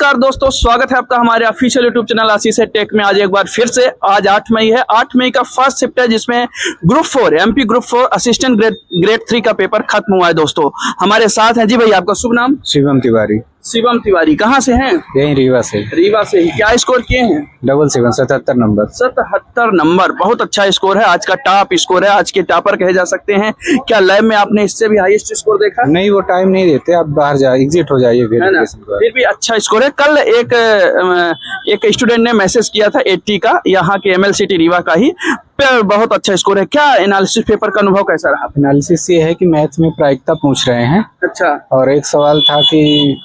नमस्कार दोस्तों, स्वागत है आपका हमारे ऑफिशियल यूट्यूब चैनल आशीष टेक में। आज एक बार फिर से आज 8 मई है। 8 मई का फर्स्ट शिफ्ट है जिसमें group 4 MP group 4 assistant grade 3 का पेपर खत्म हुआ है। दोस्तों हमारे साथ हैं जी भाई, आपका शुभ नाम? शिवम तिवारी। शिवम तिवारी, कहाँ से हैं? यही रीवा से। रीवा से ही। क्या स्कोर किए हैं? 77 77 नंबर। 77 नंबर, बहुत अच्छा स्कोर है। आज का टॉप स्कोर है, आज के टॉपर कहे जा सकते हैं। क्या लैब में आपने इससे भी हाईएस्ट स्कोर देखा? नहीं, वो टाइम नहीं देते, आप बाहर जा एग्जिट हो जाइए फिर भी अच्छा स्कोर है। कल एक स्टूडेंट ने मैसेज किया था 80 का, यहाँ के MLCT रीवा का ही, बहुत अच्छा स्कोर है। क्या एनालिसिस पेपर का अनुभव कैसा रहा? एनालिसिस ये है कि मैथ में प्रायिकता पूछ रहे हैं। अच्छा। और एक सवाल था कि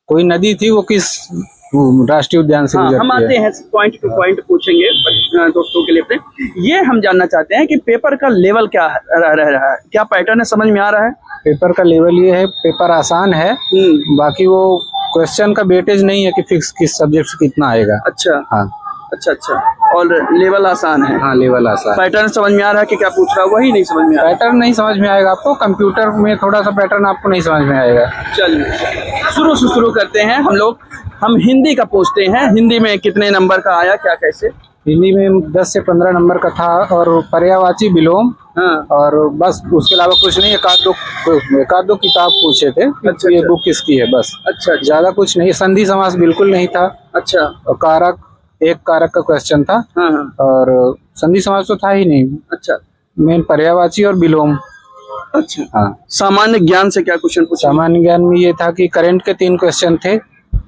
कोई नदी थी वो किस राष्ट्रीय उद्यान से गुजरती है। हम आते हैं पॉइंट टू पॉइंट पूछेंगे दोस्तों के लिए अपने। ये हम जानना चाहते हैं कि पेपर का लेवल क्या रह रहा है, क्या पैटर्न है, समझ में आ रहा है? पेपर का लेवल ये है, पेपर आसान है, बाकी वो क्वेश्चन का वेटेज नहीं है कि फिक्स किस सब्जेक्ट से कितना आएगा। अच्छा। हाँ अच्छा। और लेवल आसान है? हाँ, लेवल आसान। पैटर्न समझ में आ रहा है कि क्या पूछ रहा है? वही नहीं समझ में आ रहा है। पैटर्न नहीं समझ में आएगा आपको, कंप्यूटर में थोड़ा सा पैटर्न आपको नहीं समझ में आएगा। चलिए शुरू करते हैं हम लोग। हम हिंदी का पूछते हैं। हिंदी में कितने नंबर का आया, क्या कैसे? हिंदी में 10 से 15 नंबर का था और पर्यायवाची विलोम। हाँ। और बस उसके अलावा कुछ नहीं। एक आध दो किताब पूछे थे। अच्छा, ये बुक किसकी है, बस। अच्छा। ज्यादा कुछ नहीं। संधि समास बिल्कुल नहीं था। अच्छा। और कारक, एक कारक का क्वेश्चन था। हाँ। और संधि समास तो था ही नहीं। अच्छा। मेन पर्यायवाची और विलोम। अच्छा। हाँ। सामान्य ज्ञान से क्या क्वेश्चन पूछा? सामान्य ज्ञान में ये था कि करंट के 3 क्वेश्चन थे।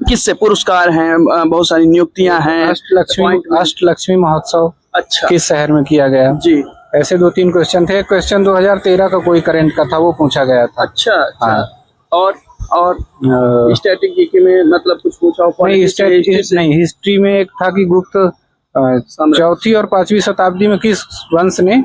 किससे? पुरस्कार हैं, बहुत सारी नियुक्तियां हैं। अष्टलक्ष्मी महोत्सव अच्छा किस शहर में किया गया जी, ऐसे 2-3 क्वेश्चन थे। क्वेश्चन 2013 का कोई करंट का था, वो पूछा गया था। अच्छा। हाँ। और स्टैटिक जीके में मतलब कुछ पूछा हो? नहीं, हिस्ट्री में एक था कि गुप्त 4वीं और 5वीं शताब्दी में किस वंश ने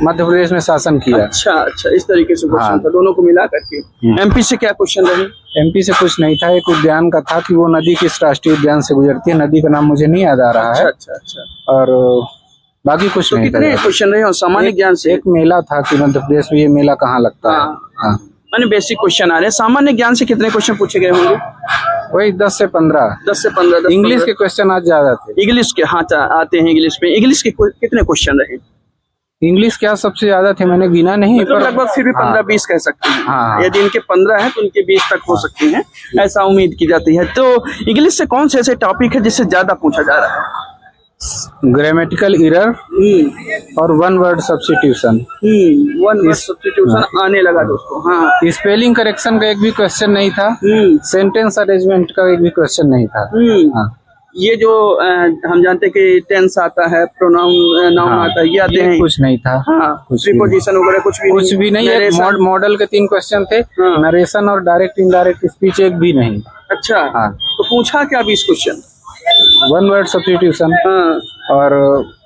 मध्य प्रदेश में शासन किया। अच्छा, इस तरीके से क्वेश्चन था, दोनों को मिला करके। MP से क्या क्वेश्चन रहे? MP से कुछ नहीं था। एक उद्यान का था कि वो नदी किस राष्ट्रीय उद्यान से गुजरती है। नदी का नाम मुझे नहीं याद आ रहा है। अच्छा। और बाकी कुछ नहीं। कितने क्वेश्चन रहे? सामान्य ज्ञान से एक मेला था कि मध्य प्रदेश में ये मेला कहाँ लगता है। हाँ। मैंने बेसिक क्वेश्चन आ रहे हैं। सामान्य ज्ञान से कितने क्वेश्चन पूछे गए होंगे? वही 10 से 15। इंग्लिश के क्वेश्चन आज ज्यादा थे। इंग्लिश के? हाँ, आते हैं इंग्लिश में। इंग्लिश के कितने क्वेश्चन रहे? इंग्लिश क्या सबसे ज्यादा थे, मैंने गिना नहीं, मतलब लगभग फिर भी 15-20 कह सकते हैं। हाँ। यदि इनके 15 है तो उनके 20 तक हो सकते हैं, ऐसा उम्मीद की जाती है। तो इंग्लिश से कौन से ऐसे टॉपिक है जिससे ज्यादा पूछा जा रहा है? ग्रामेटिकल एरर और one word substitution. One word substitution आने लगा दोस्तों। हाँ। स्पेलिंग करेक्शन का एक भी क्वेश्चन नहीं था। सेंटेंस अरेंजमेंट का एक भी क्वेश्चन नहीं था। हाँ। ये जो हम जानते हैं कि टेंस आता है, प्रोनाउन, नाउन आता है, ये आते हैं। कुछ नहीं था। हाँ। प्रीपोजिशन वगैरह कुछ भी नहीं। मॉडल के 3 क्वेश्चन थे। नरेशन और डायरेक्ट इनडायरेक्ट स्पीच एक भी नहीं। अच्छा। हाँ। तो पूछा क्या 20 क्वेश्चन? One word substitution. हाँ। और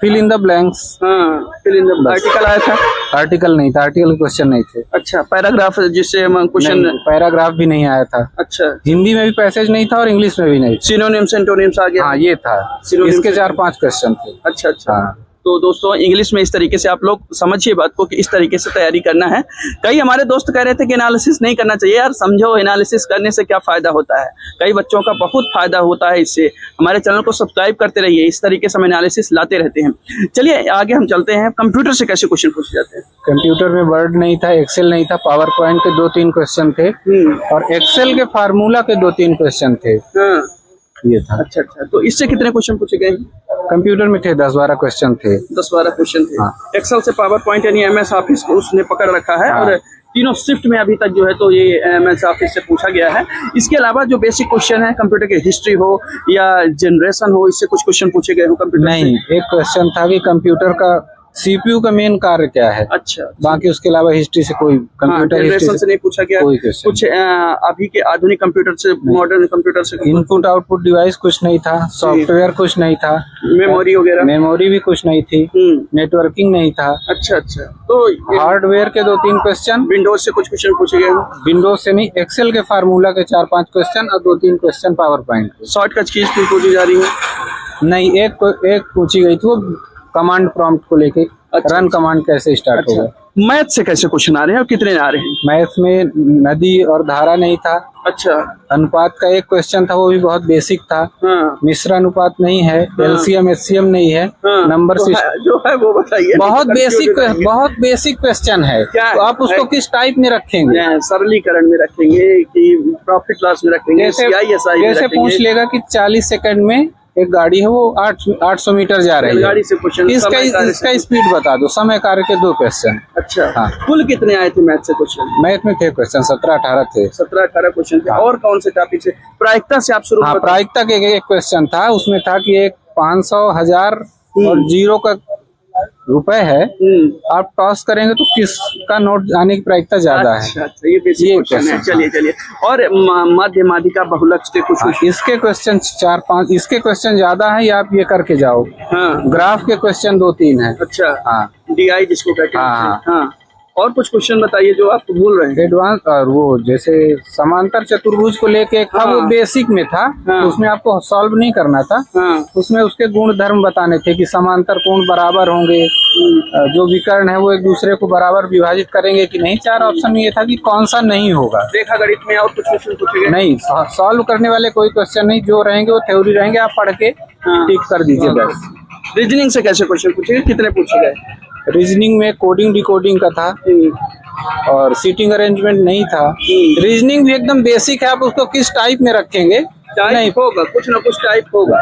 फिल इन द ब्लैंक्स। हाँ, फिल इन द। आर्टिकल आया था? आर्टिकल नहीं था, आर्टिकल क्वेश्चन नहीं थे। अच्छा। पैराग्राफ जिससे हम क्वेश्चन? पैराग्राफ भी नहीं आया था। अच्छा। हिंदी में भी पैसेज नहीं था और इंग्लिश में भी नहीं। सिनोनिम्स एंटोनिम्स आ गया? हाँ, ये था। इसके 4-5 क्वेश्चन थे। अच्छा। हाँ। तो दोस्तों इंग्लिश में इस तरीके से आप लोग समझिए बात को कि इस तरीके से तैयारी करना है। कई हमारे दोस्त कह रहे थे कि एनालिसिस नहीं करना चाहिए। यार समझो, एनालिसिस करने से क्या फायदा होता है। कई बच्चों का बहुत फायदा होता है इससे। हमारे चैनल को सब्सक्राइब करते रहिए, इस तरीके से हम एनालिसिस लाते रहते हैं। चलिए आगे हम चलते हैं। कंप्यूटर से कैसे क्वेश्चन पूछे जाते हैं? कंप्यूटर में वर्ड नहीं था, एक्सेल नहीं था, पावर पॉइंट के 2-3 क्वेश्चन थे और एक्सेल के फार्मूला के 2-3 क्वेश्चन थे। ये था। अच्छा। तो इससे कितने क्वेश्चन पूछे गए? कंप्यूटर में थे 10-12 क्वेश्चन थे। 10-12 क्वेश्चन थे। हाँ। एक्सेल से पावर पॉइंट यानी MS ऑफिस को उसने पकड़ रखा है। हाँ। और तीनों शिफ्ट में अभी तक जो है तो ये MS ऑफिस से पूछा गया है। इसके अलावा जो बेसिक क्वेश्चन है, कंप्यूटर की हिस्ट्री हो या जनरेशन हो, इससे कुछ क्वेश्चन पूछे गए हो कंप्यूटर? नहीं, एक क्वेश्चन था कि कंप्यूटर का CPU का मेन कार्य क्या है। अच्छा। बाकी उसके अलावा हिस्ट्री से कोई, कंप्यूटर हिस्ट्री से नहीं पूछा गया। कुछ अभी के आधुनिक कंप्यूटर से, मॉडर्न कंप्यूटर से इनपुट आउटपुट डिवाइस कुछ नहीं था, सॉफ्टवेयर कुछ नहीं था, मेमोरी वगैरह, मेमोरी भी कुछ नहीं थी, नेटवर्किंग नहीं था। अच्छा। तो हार्डवेयर के 2-3 क्वेश्चन। विंडोज से कुछ क्वेश्चन पूछे गए? विंडोज से नहीं, एक्सेल के फार्मूला के 4-5 क्वेश्चन और 2-3 क्वेश्चन पावर पॉइंट। शॉर्टकट चीज पूछी जा रही है? नहीं, एक पूछी गई थी, वो कमांड प्रॉम्प्ट को लेके। अच्छा। रन कमांड कैसे स्टार्ट होगा। मैथ से कैसे क्वेश्चन आ रहे हैं और कितने आ रहे हैं? मैथ में नदी और धारा नहीं था। अच्छा। अनुपात का एक क्वेश्चन था, वो भी बहुत बेसिक था। हाँ। मिश्र अनुपात नहीं है, एलसीएम एचसीएम नहीं है। हाँ। नंबर तो जो है वो बताइए। बहुत बेसिक क्वेश्चन है। तो आप उसको किस टाइप में रखेंगे? सरलीकरण में रखेंगे कि प्रॉफिट लॉस में रखेंगे? CISI में जैसे पूछ लेगा कि 40 सेकंड में एक गाड़ी है वो 800 मीटर जा रही है, गाड़ी से क्वेश्चन, इसका स्पीड बता दो। समय कार्य के 2 क्वेश्चन। अच्छा। हाँ। कुल कितने आए थे मैथ से क्वेश्चन? मैथ में थे क्वेश्चन 17-18 थे। 17-18 क्वेश्चन थे। और कौन से टॉपिक से? प्रायिकता से आप शुरू? हाँ, प्रायिकता के एक क्वेश्चन था, उसमें था कि एक 500, 1000 और 0 का रुपए है, आप टॉस करेंगे तो किसका नोट आने की प्रायिकता ज्यादा है। अच्छा, ये बेसिक क्वेश्चन है। चलिए। और मध्य माध्यिका बहुलक से कुछ इसके क्वेश्चन 4-5 इसके क्वेश्चन ज्यादा है, या आप ये करके जाओ। हाँ। ग्राफ के क्वेश्चन 2-3 है। अच्छा। हाँ, DI जिसको कहते हैं। हाँ। हाँ। और कुछ क्वेश्चन बताइए जो आप भूल रहे हैं। एडवांस और वो जैसे समांतर चतुर्भुज को लेके एक था। हाँ। वो बेसिक में था। हाँ। तो उसमें आपको सॉल्व नहीं करना था। हाँ। उसमें उसके गुण धर्म बताने थे कि समांतर कोण बराबर होंगे, जो विकर्ण है वो एक दूसरे को बराबर विभाजित करेंगे कि नहीं। 4 ऑप्शन में ये था कि कौन सा नहीं होगा। रेखा गणित में और कुछ क्वेश्चन पूछे गए? नहीं, सॉल्व करने वाले कोई क्वेश्चन नहीं, जो रहेंगे वो थ्योरी रहेंगे, आप पढ़ के टिक कर दीजिए बस। रीजनिंग से कैसे क्वेश्चन पूछे? कितने पूछे गए? रीजनिंग में कोडिंग डिकोडिंग का था और सीटिंग अरेंजमेंट नहीं था। रीजनिंग भी एकदम बेसिक है, आप उसको किस टाइप में रखेंगे? नहीं होगा, कुछ ना कुछ टाइप होगा।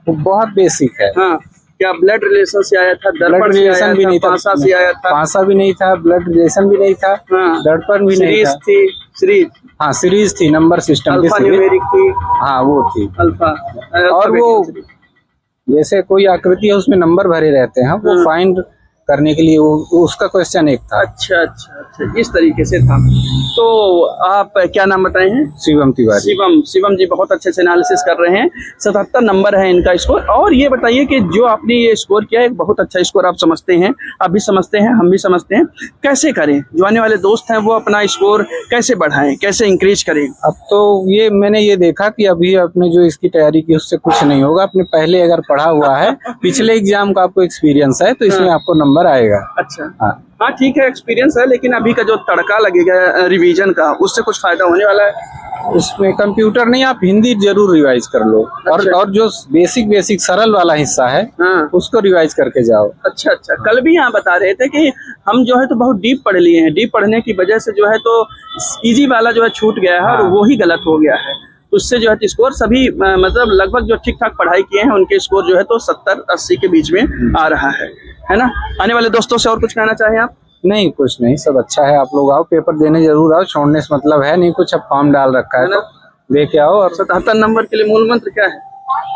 वो बहुत बेसिक है। हाँ। क्या ब्लड रिलेशन से आया था? ब्लड रिलेशन भी नहीं था। पासा से आया था? पासा भी नहीं था, ब्लड रिलेशन भी नहीं था। हाँ। दर्पण भी नहीं था। सीरीज। हाँ, सीरीज थी, नंबर सिस्टम की सीरीज थी। हाँ, वो थी अल्फा। और वो जैसे कोई आकृति है उसमें नंबर भरे रहते हैं, वो फाइंड करने के लिए वो उसका क्वेश्चन एक था। अच्छा, इस तरीके से था। तो आप क्या नाम बताए हैं? शिवम तिवारी। शिवम जी बहुत अच्छे से एनालिसिस कर रहे हैं। 77 नंबर है इनका स्कोर। और ये बताइए कि जो आपने ये स्कोर किया है, एक बहुत अच्छा स्कोर आप समझते हैं, आप भी समझते हैं, हम भी समझते हैं, कैसे करें? जो आने वाले दोस्त हैं वो अपना स्कोर कैसे बढ़ाएं, कैसे इंक्रीज करें? अब तो मैंने ये देखा कि अभी आपने जो इसकी तैयारी की उससे कुछ नहीं होगा। आपने पहले अगर पढ़ा हुआ है, पिछले एग्जाम का आपको एक्सपीरियंस है, तो इसमें आपको नंबर आएगा। अच्छा। हाँ, ठीक है, एक्सपीरियंस है, लेकिन अभी का जो तड़का लगेगा रिवीजन का, उससे कुछ फायदा होने वाला है? उसमें कंप्यूटर नहीं, आप हिंदी जरूर रिवाइज कर लो। अच्छा। और जो बेसिक सरल वाला हिस्सा है, हाँ, उसको रिवाइज करके जाओ। अच्छा। कल भी यहाँ बता रहे थे कि हम जो है तो बहुत डीप पढ़ लिए हैं, डीप पढ़ने की वजह से जो है तो इजी वाला जो है छूट गया है। हाँ। और वो ही गलत हो गया है। उससे जो है स्कोर सभी मतलब लगभग जो ठीक ठाक पढ़ाई किए हैं उनके स्कोर जो है तो 70-80 के बीच में आ रहा है ना? आने वाले दोस्तों से और कुछ कहना चाहें आप? नहीं, कुछ नहीं, सब अच्छा है। आप लोग आओ, पेपर देने जरूर आओ, छोड़ने से मतलब है नहीं। कुछ अब फॉर्म डाल रखा है तो लेके आओ। और 77 नंबर के लिए मूल मंत्र क्या है?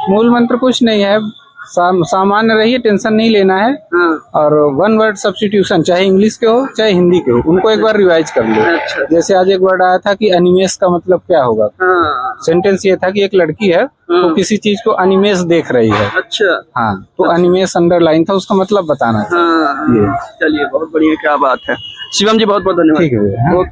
मूल मंत्र कुछ नहीं है, सामान्य रहिए, टेंशन नहीं लेना है। हाँ। और 1 वर्ड सब्स्टिट्यूशन, चाहे इंग्लिश के हो चाहे हिंदी के हो, उनको एक बार रिवाइज कर लो। अच्छा। जैसे आज एक वर्ड आया था कि अनिमेश का मतलब क्या होगा। हाँ। सेंटेंस ये था कि एक लड़की है, हाँ, तो किसी चीज को अनिमेश देख रही है। अच्छा। हाँ, तो अच्छा। अनिमेश अंडरलाइन था, उसका मतलब बताना था। हाँ। ये चलिए, बहुत बढ़िया, क्या बात है। शिवम जी बहुत बहुत धन्यवाद। ठीक है। ओके।